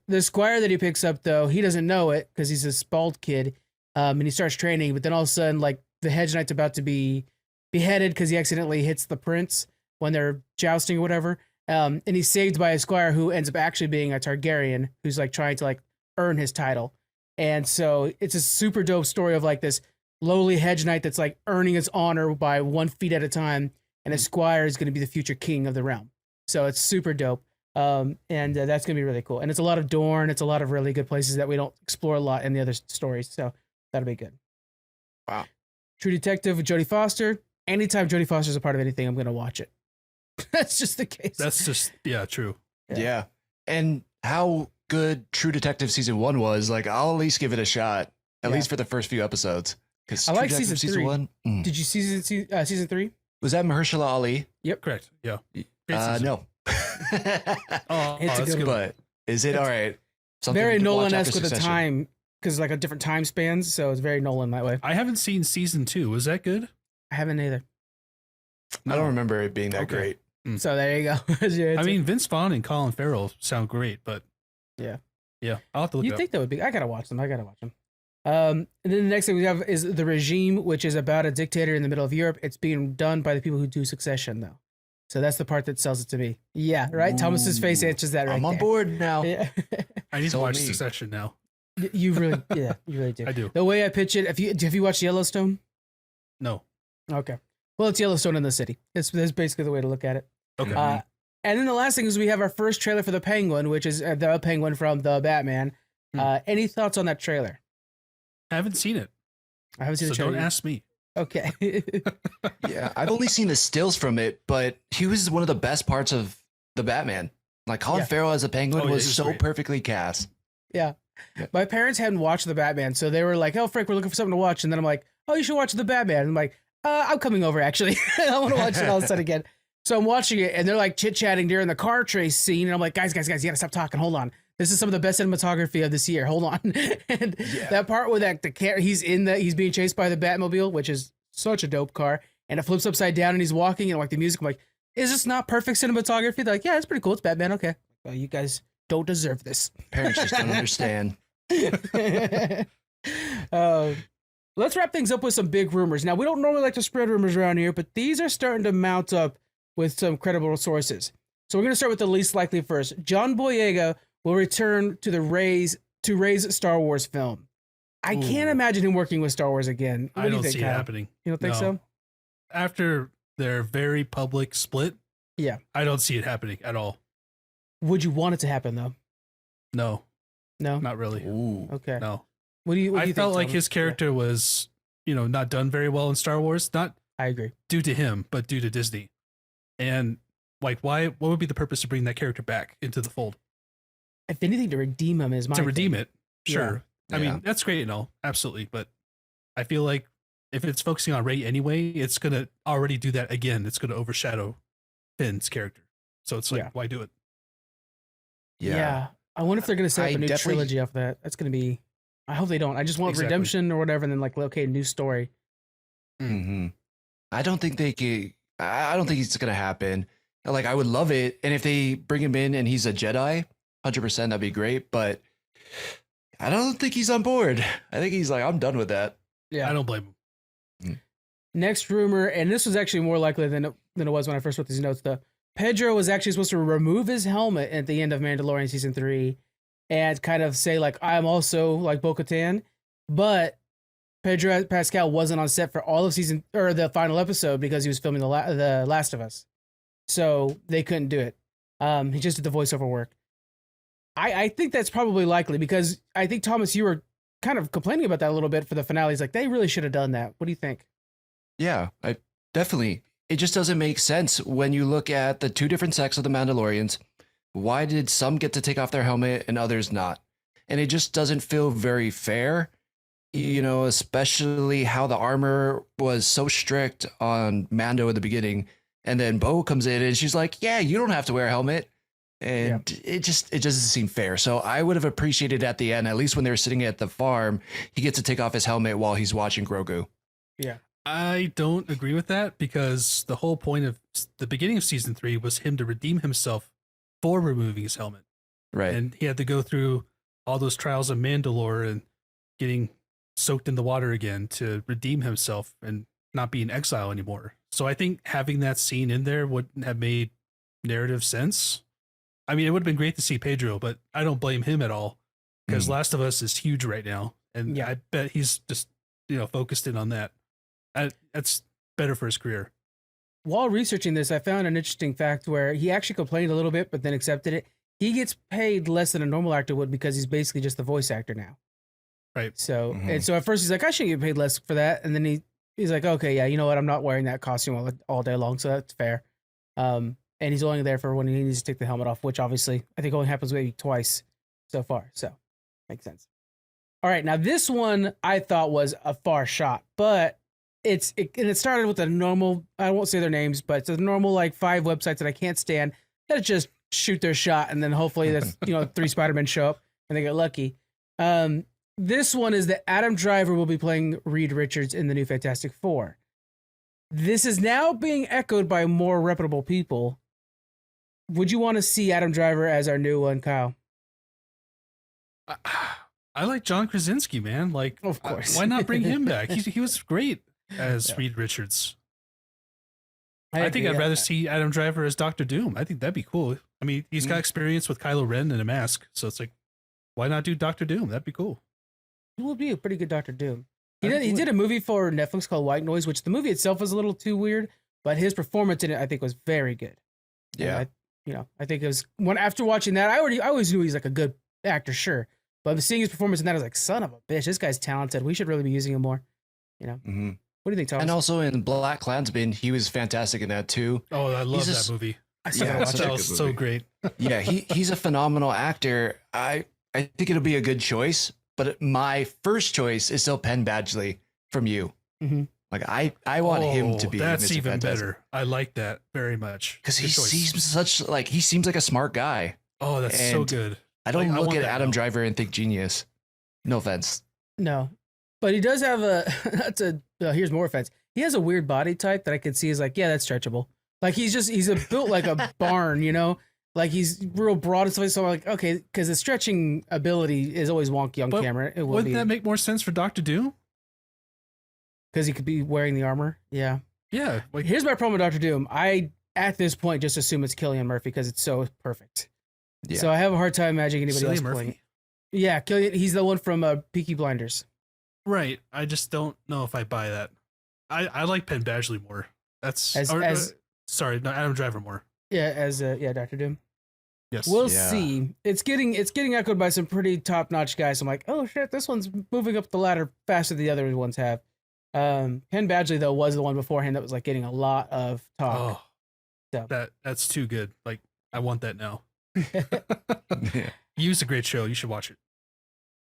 The squire that he picks up, though, he doesn't know it because he's a bald kid. And he starts training, but then all of a sudden, like, the Hedge Knight's about to be beheaded because he accidentally hits the prince when they're jousting or whatever. And he's saved by a squire who ends up actually being a Targaryen who's like trying to like earn his title. And so it's a super dope story of like this lowly Hedge Knight that's like earning his honor by 1 feet at a time. And a squire is going to be the future king of the realm. So it's super dope. And that's going to be really cool. And it's a lot of Dorne. It's a lot of really good places that we don't explore a lot in the other stories. So that'll be good. Wow. True Detective with Jodie Foster. Anytime Jodie Foster's a part of anything, I'm going to watch it. That's just the case. That's just, true. Yeah. And how good True Detective season 1 was, like, I'll at least give it a shot, at least for the first few episodes. Because I like season 3. 1. Did you see season 3? Was that Mahershala Ali? Yep. Correct. Yeah. No. It's a good one. But is it all right? Very Nolan-esque with the time, because like a different time spans, so it's very Nolan that way. I haven't seen season 2. Was that good? I haven't either. I don't remember it being that great. So there you go. I mean, Vince Vaughn and Colin Farrell sound great, but yeah, I'll have to look. You think that would be? I gotta watch them. And then the next thing we have is The Regime, which is about a dictator in the middle of Europe. It's being done by the people who do Succession, though. So that's the part that sells it to me. Yeah, right. Ooh, Thomas's face answers that right. I'm on board now. Yeah. I need to watch Succession now. You really do. I do. The way I pitch it, have you watched Yellowstone? No. Okay. Well, it's Yellowstone in the city. That's basically the way to look at it. Okay. And then the last thing is we have our first trailer for the Penguin, which is the Penguin from the Batman. Any thoughts on that trailer? I haven't seen it. I haven't seen the trailer. Don't ask me. Okay. Yeah, I've only seen the stills from it, but he was one of the best parts of the Batman. Like Colin Farrell as a Penguin was so great. Perfectly cast. Yeah. My parents hadn't watched the Batman, so they were like, "Oh, Frank, we're looking for something to watch." And then I'm like, "Oh, you should watch the Batman." And I'm like, I'm coming over, actually. I want to watch it all of a sudden again. So I'm watching it, and they're like chit-chatting during the car chase scene. And I'm like, guys, you got to stop talking. Hold on. This is some of the best cinematography of this year. Hold on. And that part where he's being chased by the Batmobile, which is such a dope car, and it flips upside down, and he's walking, and like the music, I'm like, is this not perfect cinematography? They're like, yeah, it's pretty cool. It's Batman. Okay. Well, you guys don't deserve this. Parents just don't understand. Let's wrap things up with some big rumors. Now, we don't normally like to spread rumors around here, but these are starting to mount up with some credible sources. So we're going to start with the least likely first. John Boyega will return to Ray's Star Wars film. I can't imagine him working with Star Wars again. What I do you don't think, see it Kyle? happening. You don't think so? After their very public split, yeah, I don't see it happening at all. Would you want it to happen though? No, No, not really. Ooh. okay. No. What do you? I think, felt like Thomas? his character was, not done very well in Star Wars. Not I agree. due to him, but due to Disney. And like, why? What would be the purpose to bring that character back into the fold? If anything, to redeem him is my To redeem thing. it, sure. Yeah. I mean, that's great and all, absolutely. But I feel like if it's focusing on Rey anyway, it's gonna already do that again. It's gonna overshadow Finn's character. So it's like, why do it? Yeah. I wonder if they're gonna set up a new trilogy off that. That's gonna be. I hope they don't. I just want redemption or whatever, and then like, okay, new story. Mm-hmm. I don't think it's gonna happen. Like, I would love it, and if they bring him in and he's a Jedi, 100%, that'd be great. But I don't think he's on board. I think he's like, I'm done with that. Yeah, I don't blame him. Next rumor, and this was actually more likely than it was when I first wrote these notes. Pedro was actually supposed to remove his helmet at the end of Mandalorian season 3, and kind of say like, I'm also like Bo-Katan, but Pedro Pascal wasn't on set for all of the final episode because he was filming the Last of Us, so they couldn't do it. He just did the voiceover work. I think that's probably likely because I think, Thomas, you were kind of complaining about that a little bit for the finale. He's like, they really should have done that. What do you think? Yeah, I definitely. It just doesn't make sense when you look at the two different sects of the Mandalorians. Why did some get to take off their helmet and others not? And it just doesn't feel very fair, especially how the armor was so strict on Mando in the beginning. And then Bo comes in and she's like, yeah, you don't have to wear a helmet. And it just doesn't seem fair. So I would have appreciated at the end, at least when they were sitting at the farm, he gets to take off his helmet while he's watching Grogu. Yeah. I don't agree with that because the whole point of the beginning of season 3 was him to redeem himself for removing his helmet. Right. And he had to go through all those trials of Mandalore and getting soaked in the water again to redeem himself and not be in exile anymore. So I think having that scene in there wouldn't have made narrative sense. I mean, it would have been great to see Pedro, but I don't blame him at all because Last of Us is huge right now. And I bet he's just, focused in on that. That's better for his career. While researching this, I found an interesting fact where he actually complained a little bit, but then accepted it. He gets paid less than a normal actor would because he's basically just the voice actor now. Right. So, and so at first he's like, I should get paid less for that. And then he's like, okay, yeah, you know what? I'm not wearing that costume all day long. So that's fair. And he's only there for when he needs to take the helmet off, which obviously I think only happens maybe twice so far. So makes sense. All right. Now this one I thought was a far shot, but it started with a normal, I won't say their names, but it's a normal like 5 websites that I can't stand that just shoot their shot. And then hopefully that's, 3 Spider-Men show up and they get lucky. This one is that Adam Driver will be playing Reed Richards in the new Fantastic Four. This is now being echoed by more reputable people. Would you want to see Adam Driver as our new one, Kyle? I like John Krasinski, man. Like, of course. Why not bring him back? He was great as Reed Richards. I think I'd rather see Adam Driver as Dr. Doom. I think that'd be cool. I mean, he's got experience with Kylo Ren and a mask, so it's like, why not do Dr. Doom? That'd be cool. He would be a pretty good Dr. Doom. He did a movie for Netflix called White Noise, which the movie itself was a little too weird, but his performance in it I think was very good. Yeah. I think it was after watching that, I always knew he's like a good actor, sure. But seeing his performance in that, I was like, son of a bitch, this guy's talented. We should really be using him more. What do you think, Thomas? And also in Black Klansman, he was fantastic in that too. Oh, I love that movie. That was so great. Yeah, he's a phenomenal actor. I think it'll be a good choice, but my first choice is still Penn Badgley from You. Mm-hmm. Like I want him to be. That's Mr. even Fantastic. better. I like that very much because he seems like a smart guy. Oh, that's so good. I don't look at Adam Driver and think genius. No offense. No, but he does have here's more offense. He has a weird body type that I could see is like, yeah, that's stretchable. Like he's built like a barn, like he's real broad and stuff. So I'm like, okay, because the stretching ability is always wonky on camera. Wouldn't that make more sense for Dr. Doom? Because he could be wearing the armor. Yeah. Yeah. Like, here's my problem with Dr. Doom. I, at this point, just assume it's Cillian Murphy because it's so perfect. Yeah. So I have a hard time imagining anybody else playing it. Yeah, Cillian, he's the one from Peaky Blinders. Right. I just don't know if I buy that. I like Penn Badgley more. That's sorry, no, Adam Driver more. Yeah, as Dr. Doom. Yes. We'll see. It's getting echoed by some pretty top notch guys. I'm like, oh shit, this one's moving up the ladder faster than the other ones have. Penn Badgley though was the one beforehand that was like getting a lot of talk. Oh, so. That's too good. Like I want that now. It's a great show. You should watch it.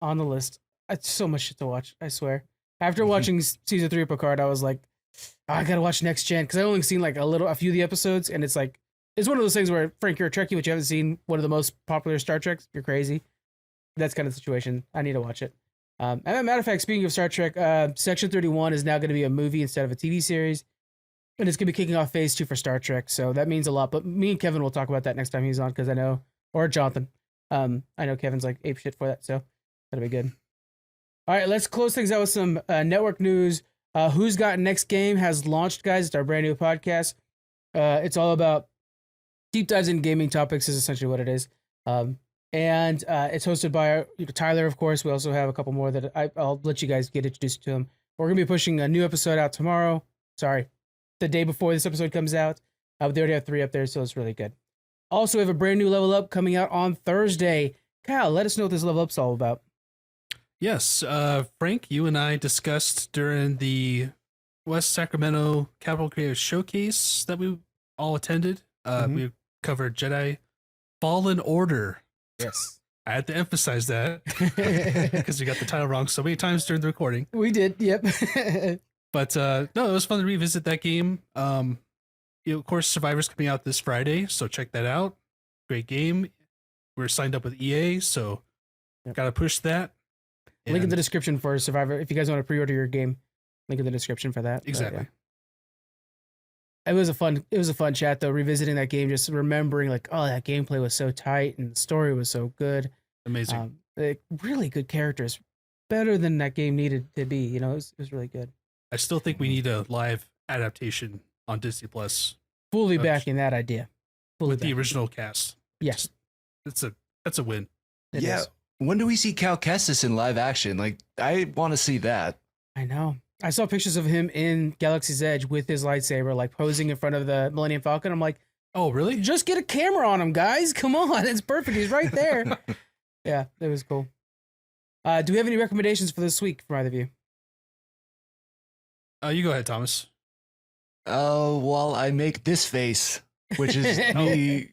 On the list. It's so much shit to watch. I swear. After watching season 3 of Picard, I was like, I gotta watch Next Gen because I only seen like a few of the episodes, and it's like it's one of those things where Frank, you're a Trekkie, but you haven't seen one of the most popular Star Treks. You're crazy. That's kind of the situation. I need to watch it. And as a matter of fact, speaking of Star Trek, Section 31 is now going to be a movie instead of a TV series, and it's going to be kicking off Phase 2 for Star Trek. So that means a lot. But me and Kevin will talk about that next time he's on because I know, or Jonathan, I know Kevin's like ape shit for that, so that'll be good. All right, let's close things out with some network news. Who's Got Next Game has launched, guys. It's our brand new podcast. It's all about deep dives in gaming topics is essentially what it is. And it's hosted by Tyler, of course. We also have a couple more that I'll let you guys get introduced to them. We're going to be pushing a new episode out tomorrow. Sorry, the day before this episode comes out. They already have 3 up there, so it's really good. Also, we have a brand new Level Up coming out on Thursday. Kyle, let us know what this Level Up's all about. Yes, Frank, you and I discussed during the West Sacramento Capital Creative Showcase that we all attended. We covered Jedi Fallen Order. Yes. I had to emphasize that because we got the title wrong so many times during the recording. We did, yep. But no, it was fun to revisit that game. Of course, Survivor's coming out this Friday, so check that out. Great game. We're signed up with EA, so gotta push that. Link in the description for Survivor. If you guys want to pre-order your game, link in the description for that. Exactly. It was a fun chat though, revisiting that game, just remembering like, oh, that gameplay was so tight and the story was so good. Amazing. Really good characters. Better than that game needed to be, it was really good. I still think we need a live adaptation on Disney Plus. Fully backing that idea. With the original cast. Yes. That's a win. It is. When do we see Cal Kestis in live action? Like, I want to see that. I know. I saw pictures of him in Galaxy's Edge with his lightsaber, like posing in front of the Millennium Falcon. I'm like, oh, really? Just get a camera on him, guys. Come on. It's perfect. He's right there. Yeah, it was cool. Do we have any recommendations for this week from either of you? You go ahead, Thomas. Oh, well, I make this face, which is me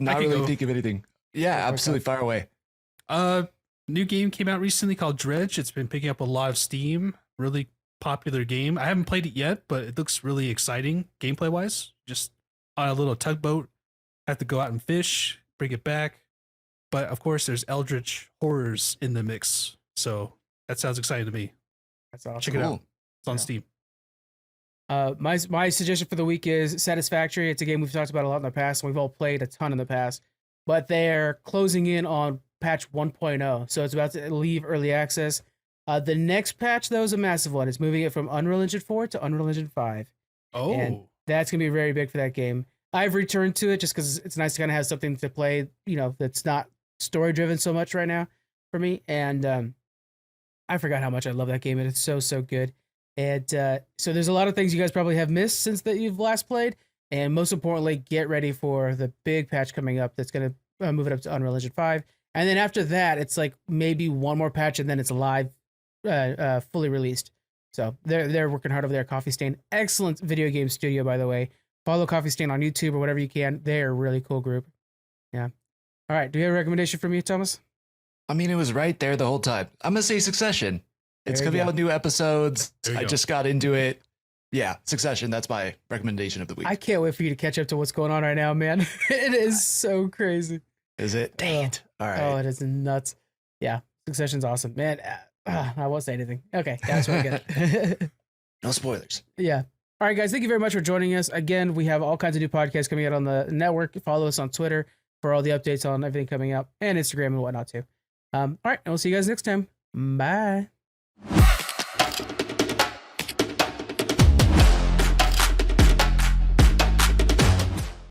not really think of anything. Yeah, absolutely. Fire away. New game came out recently called Dredge. It's been picking up a lot of steam. Really popular game. I haven't played it yet, but it looks really exciting gameplay wise. Just on a little tugboat, have to go out and fish, bring it back. But of course, there's eldritch horrors in the mix, so that sounds exciting to me. That's awesome. Check it out. It's on Steam. My suggestion for the week is Satisfactory. It's a game we've talked about a lot in the past, and we've all played a ton in the past. But they're closing in on patch 1.0, so it's about to leave early access. The next patch, though, is a massive one. It's moving it from Unreal Engine 4 to Unreal Engine 5. Oh. And that's going to be very big for that game. I've returned to it just because it's nice to kind of have something to play, that's not story-driven so much right now for me. And I forgot how much I love that game, and it's so, so good. And so there's a lot of things you guys probably have missed since that you've last played. And most importantly, get ready for the big patch coming up that's going to move it up to Unreal Engine 5. And then after that, it's like maybe one more patch, and then it's live, fully released. So they're working hard over there. Coffee Stain, excellent video game studio, by the way. Follow Coffee Stain on YouTube or whatever you can. They're a really cool group. Yeah. All right. Do you have a recommendation from you, Thomas? I mean, it was right there the whole time. I'm gonna say Succession. It's gonna be out with new episodes. I just got into it. Yeah, Succession. That's my recommendation of the week. I can't wait for you to catch up to what's going on right now, man. It is so crazy. Is it? Dang it. All right. Oh, it is nuts. Yeah, Succession's awesome, man. I won't say anything. Okay, that's really good. No spoilers. Yeah. All right, guys. Thank you very much for joining us. Again, we have all kinds of new podcasts coming out on the network. Follow us on Twitter for all the updates on everything coming up, and Instagram and whatnot too. All right, and we'll see you guys next time. Bye.